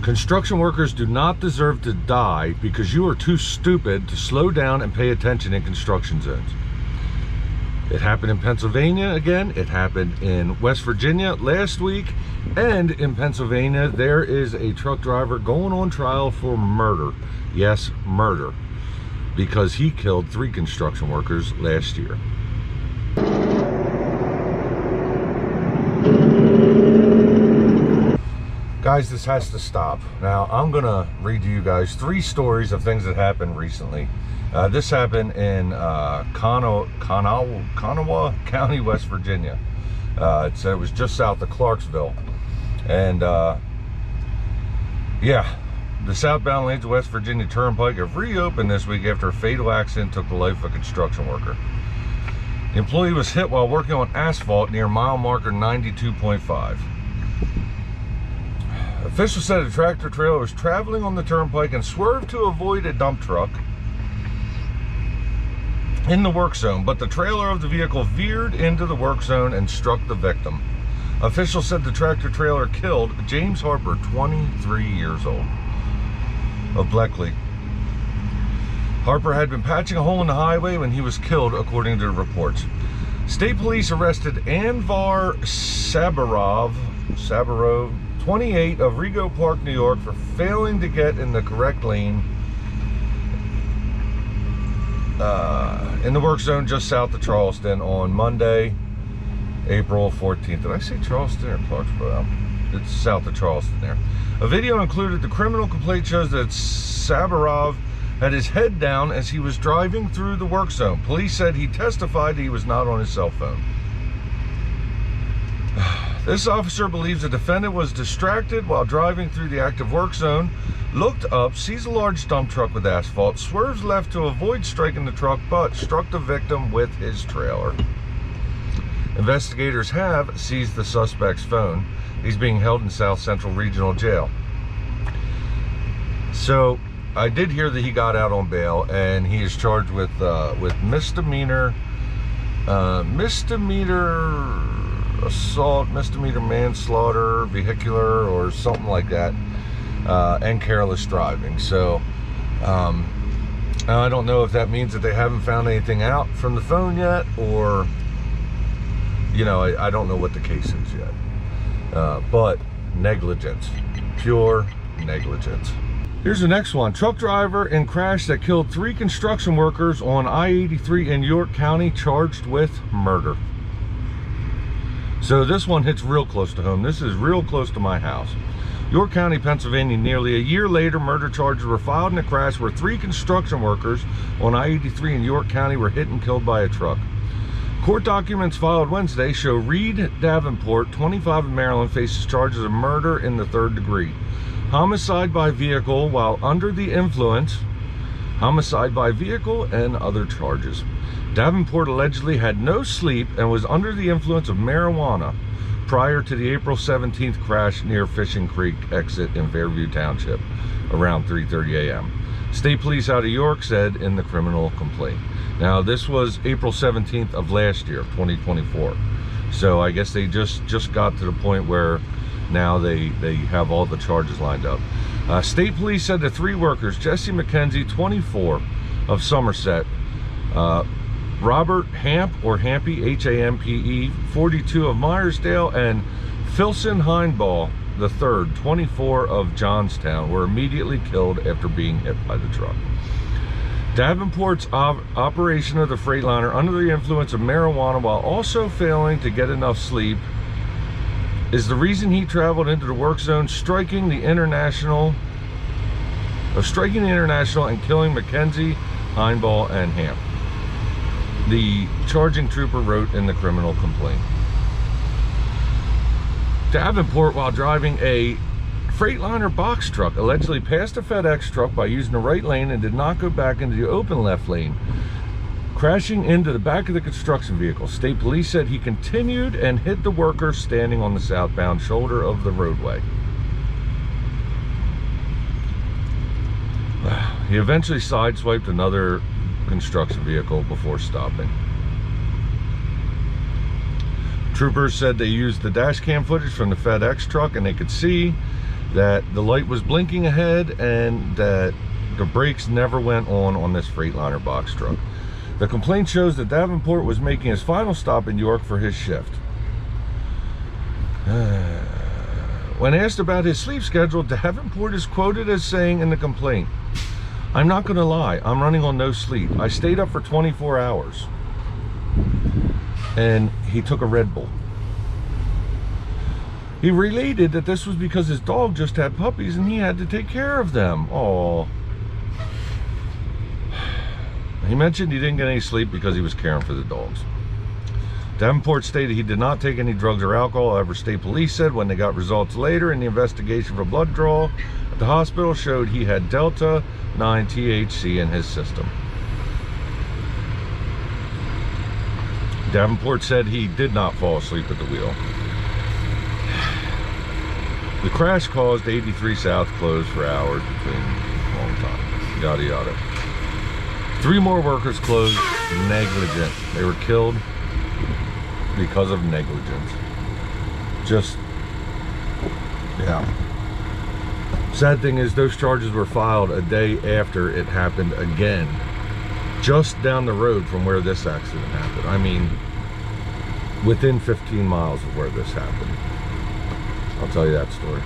Construction workers do not deserve to die because you are too stupid to slow down and pay attention in construction zones. It happened in Pennsylvania again. It happened in West Virginia last week. And in Pennsylvania, there is a truck driver going on trial for murder. Yes, murder. Because he killed 3 construction workers last year. Guys, this has to stop. Now, I'm gonna read to you guys 3 stories of things that happened recently. This happened in Kanawha County, West Virginia. It was just south of Clarksville. And yeah, the southbound lanes of West Virginia Turnpike have reopened this week after a fatal accident took the life of a construction worker. The employee was hit while working on asphalt near mile marker 92.5. Officials said a tractor trailer was traveling on the turnpike and swerved to avoid a dump truck in the work zone, but the trailer of the vehicle veered into the work zone and struck the victim. Officials said the tractor trailer killed James Harper, 23 years old, of Bleckley. Harper had been patching a hole in the highway when he was killed, according to the reports. State police arrested Anvar Sabarov, 28, of Rego Park, New York, for failing to get in the correct lane in the work zone just south of Charleston on Monday, April 14th. Did I say Charleston or Clarksville? It's south of Charleston there. A video included the criminal complaint shows that Sabarov had his head down as he was driving through the work zone. Police said he testified he was not on his cell phone. This officer believes the defendant was distracted while driving through the active work zone, looked up, sees a large dump truck with asphalt, swerves left to avoid striking the truck, but struck the victim with his trailer. Investigators have seized the suspect's phone. He's being held in South Central Regional Jail. So, I did hear that he got out on bail, and he is charged with misdemeanor assault, misdemeanor manslaughter, vehicular, or something like that, and careless driving. So I don't know if that means that they haven't found anything out from the phone yet, or I don't know what the case is yet, but negligence, pure negligence. Here's the next one. Truck driver in crash that killed 3 construction workers on I-83 in York County, charged with murder. So this one hits real close to home. This is real close to my house. York County, Pennsylvania. Nearly a year later, murder charges were filed in a crash where 3 construction workers on I-83 in York County were hit and killed by a truck. Court documents filed Wednesday show Reed Davenport, 25, of Maryland, faces charges of murder in the 3rd degree. Homicide by vehicle while under the influence, homicide by vehicle, and other charges. Davenport allegedly had no sleep and was under the influence of marijuana prior to the April 17th crash near Fishing Creek exit in Fairview Township around 3:30 a.m. State police out of York said in the criminal complaint. Now, this was April 17th of last year, 2024. So I guess they just got to the point where now they have all the charges lined up. State police said the 3 workers, Jesse McKenzie, 24, of Somerset, Robert Hamp, or Hampy, H-A-M-P-E, 42, of Myersdale, and Philson Hindball III, 24, of Johnstown, were immediately killed after being hit by the truck. Davenport's operation of the Freightliner under the influence of marijuana while also failing to get enough sleep is the reason he traveled into the work zone, striking the International and killing McKenzie, Hindball, and Hamp. The charging trooper wrote in the criminal complaint. Davenport, while driving a Freightliner box truck, allegedly passed a FedEx truck by using the right lane and did not go back into the open left lane, crashing into the back of the construction vehicle. State police said he continued and hit the worker standing on the southbound shoulder of the roadway. He eventually sideswiped another construction vehicle before stopping. Troopers said they used the dash cam footage from the FedEx truck, and they could see that the light was blinking ahead and that the brakes never went on this Freightliner box truck. The complaint shows that Davenport was making his final stop in York for his shift. When asked about his sleep schedule, Davenport is quoted as saying in the complaint, "I'm not going to lie, I'm running on no sleep. I stayed up for 24 hours. And he took a Red Bull. He related that this was because his dog just had puppies and he had to take care of them. Oh. He mentioned he didn't get any sleep because he was caring for the dogs. Davenport stated he did not take any drugs or alcohol. However, state police said when they got results later in the investigation for blood draw at the hospital showed he had Delta 9 THC in his system. Davenport said he did not fall asleep at the wheel. The crash caused 83 South closed for hours between a long time. Yada yada. 3 more workers closed negligent. They were killed because of negligence. Just, yeah. Sad thing is those charges were filed a day after it happened again. Just down the road from where this accident happened. I mean, within 15 miles of where this happened. I'll tell you that story.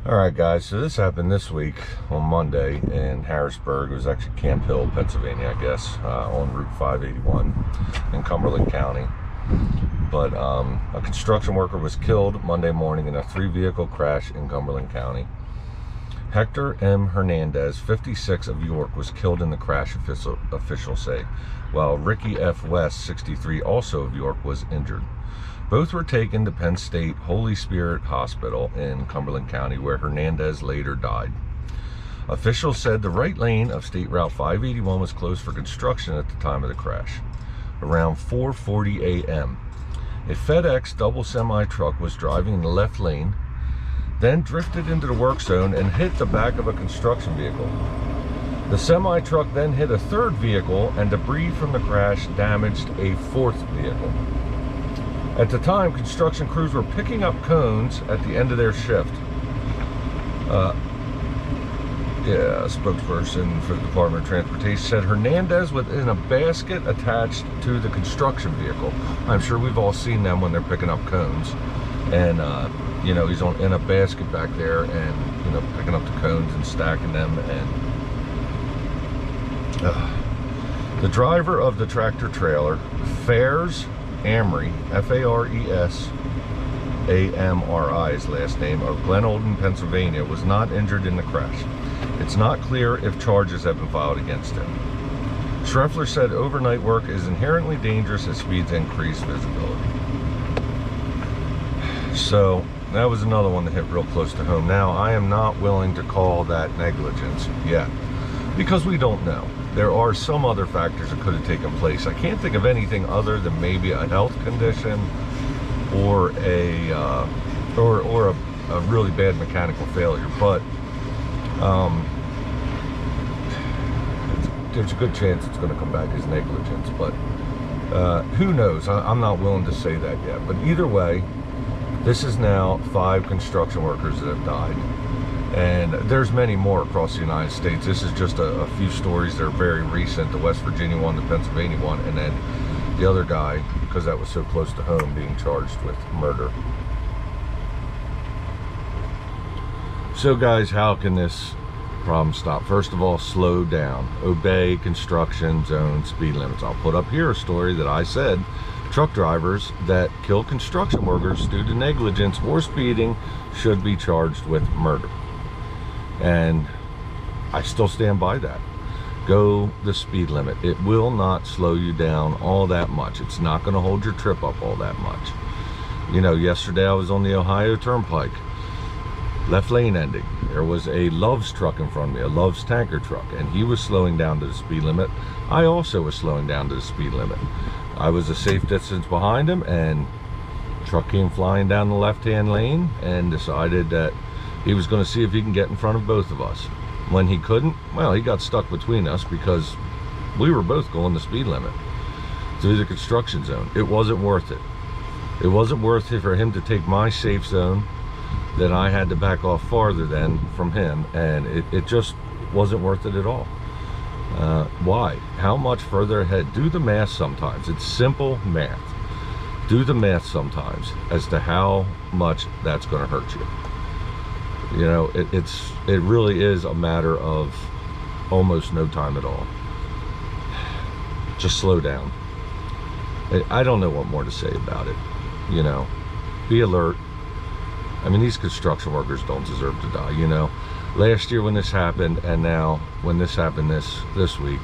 Alright guys, so this happened this week on Monday in Harrisburg. It was actually Camp Hill, Pennsylvania, I guess, on Route 581 in Cumberland County. But a construction worker was killed Monday morning in a 3-vehicle crash in Cumberland County. Hector M. Hernandez, 56 of York, was killed in the crash, officials say, while Ricky F. West, 63, also of York, was injured. Both were taken to Penn State Holy Spirit Hospital in Cumberland County, where Hernandez later died. Officials said the right lane of State Route 581 was closed for construction at the time of the crash. Around 4:40 a.m., a FedEx double semi-truck was driving in the left lane, then drifted into the work zone and hit the back of a construction vehicle. The semi-truck then hit a 3rd vehicle, and debris from the crash damaged a 4th vehicle. At the time, construction crews were picking up cones at the end of their shift. A spokesperson for the Department of Transportation said Hernandez was in a basket attached to the construction vehicle. I'm sure we've all seen them when they're picking up cones. And, you know, he's in a basket back there and, you know, picking up the cones and stacking them. And the driver of the tractor trailer, Fares Amri, Fares Amri, his last name, of Glen Olden, Pennsylvania, was not injured in the crash. It's not clear if charges have been filed against him. Schreffler said overnight work is inherently dangerous as speeds increase visibility. So that was another one that hit real close to home. Now, I am not willing to call that negligence yet, because we don't know. There are some other factors that could have taken place. I can't think of anything other than maybe a health condition or a really bad mechanical failure. But there's a good chance it's going to come back as negligence. But who knows? I'm not willing to say that yet. But either way, this is now 5 construction workers that have died. And there's many more across the United States. This is just a few stories that are very recent. The West Virginia one, the Pennsylvania one, and then the other guy, because that was so close to home, being charged with murder. So guys, how can this problem stop? First of all, slow down. Obey construction zone speed limits. I'll put up here a story that I said truck drivers that kill construction workers due to negligence or speeding should be charged with murder. And I still stand by that. Go the speed limit. It will not slow you down all that much. It's not going to hold your trip up all that much. You know, yesterday I was on the Ohio Turnpike, left lane ending. There was a Love's truck in front of me, a Love's tanker truck, and he was slowing down to the speed limit. I also was slowing down to the speed limit. I was a safe distance behind him, and the truck came flying down the left-hand lane and decided that he was going to see if he can get in front of both of us. When he couldn't, well, he got stuck between us because we were both going the speed limit through the construction zone. It wasn't worth it. It wasn't worth it for him to take my safe zone then I had to back off farther than from him, and it just wasn't worth it at all. Why? How much further ahead? Do the math sometimes. It's simple math. Do the math sometimes as to how much that's going to hurt you. You know, it really is a matter of almost no time at all. Just slow down. I don't know what more to say about it. You know, be alert. I mean, these construction workers don't deserve to die, you know. Last year when this happened, and now when this happened this week,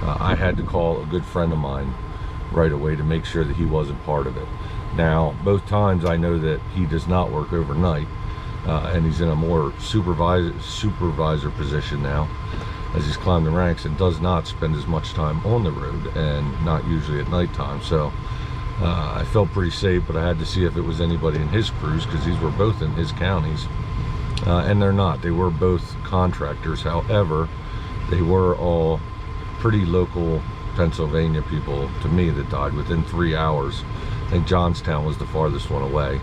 I had to call a good friend of mine right away to make sure that he wasn't part of it. Now, both times I know that he does not work overnight, and he's in a more supervisor position now, as he's climbed the ranks, and does not spend as much time on the road, and not usually at nighttime. So I felt pretty safe, but I had to see if it was anybody in his crews, because these were both in his counties, and they're not. They were both contractors. However, they were all pretty local Pennsylvania people to me that died within 3 hours. I think Johnstown was the farthest one away,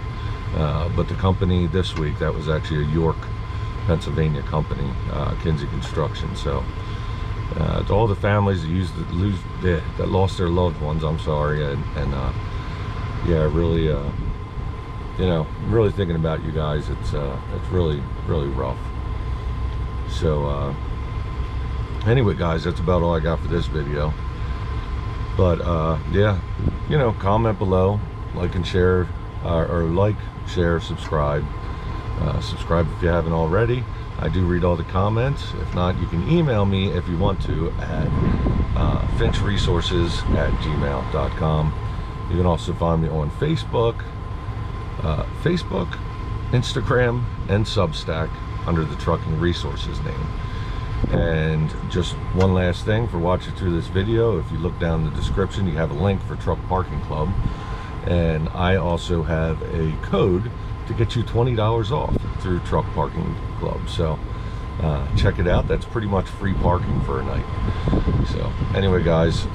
but the company this week, that was actually a York, Pennsylvania company, Kinsey Construction. So to all the families that that lost their loved ones, I'm sorry, and yeah, really, you know, I'm really thinking about you guys. It's really rough. So anyway, guys, that's about all I got for this video. But yeah, you know, comment below, like and share, or like, share, subscribe. Subscribe if you haven't already. I do read all the comments. If not, you can email me if you want to at finchresources@gmail.com. You can also find me on Facebook, Instagram, and Substack under the Trucking Resources name. And just one last thing for watching through this video, if you look down in the description, you have a link for Truck Parking Club, and I also have a code to get you $20 off through Truck Parking Club. So check it out. That's pretty much free parking for a night. So anyway, guys,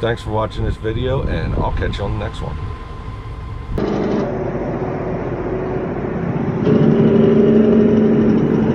thanks for watching this video, and I'll catch you on the next one.